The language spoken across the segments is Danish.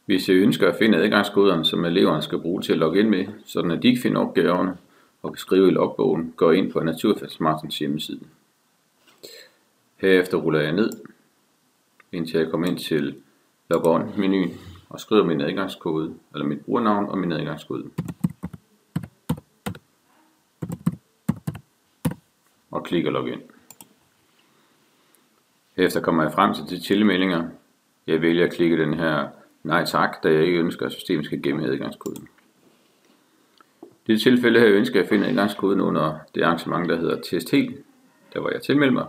Hvis I ønsker at finde adgangskoderne, som eleverne skal bruge til at logge ind med, sådan at de kan finde opgaverne og kan skrive i logbogen, gå ind på Naturfagsmartens hjemmeside. Herefter ruller jeg ned, indtil jeg kommer ind til Log-on-menuen og skriver min adgangskode, eller mit brugernavn og min adgangskode. Og klikker login. Herefter kommer jeg frem til de tilmeldinger. Jeg vælger at klikke den her nej tak, da jeg ikke ønsker, at systemet skal gemme adgangskoden. I dette tilfælde her ønsker jeg at finde adgangskoden under det arrangement, der hedder test helt. Der hvor jeg tilmelder mig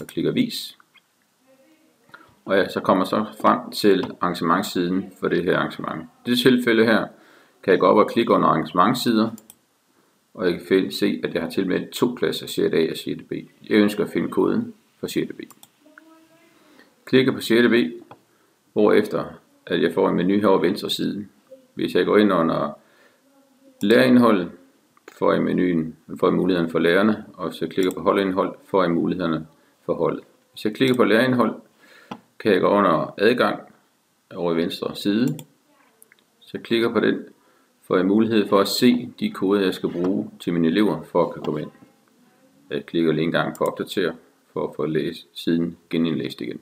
og klikker vis. Og så kommer så frem til arrangementssiden for det her arrangement. I dette tilfælde her kan jeg gå op og klikke under arrangementssider, og jeg kan se, at jeg har tilmeldt 2 klasser 6. A og 6. B. Jeg ønsker at finde koden for 6. B. Klikker på 6. B, hvorefter at jeg får en menu her over venstre side. Hvis jeg går ind under lærerindhold, får jeg muligheden for lærerne, og hvis jeg klikker på holdindhold, får jeg mulighederne for holdet. Hvis jeg klikker på lærerindhold, kan jeg gå under adgang over venstre side. Så jeg klikker på den, får jeg mulighed for at se de koder, jeg skal bruge til mine elever for at kunne komme ind. Jeg klikker lige en gang på opdatere for at få siden genindlæst igen.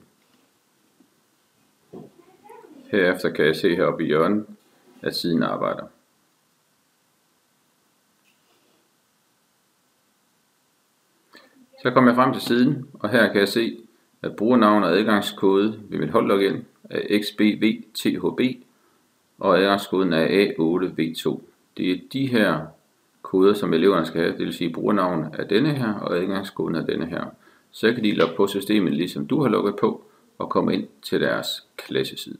Herefter kan jeg se heroppe i hjørnet, at siden arbejder. Så kommer jeg frem til siden, og her kan jeg se, at brugernavn og adgangskode ved mit holdlogin er XBVTHB, og adgangskoden er A8V2. Det er de her koder, som eleverne skal have, det vil sige brugernavn er denne her, og adgangskoden er denne her. Så kan de logge på systemet, ligesom du har logget på, og komme ind til deres klasseside.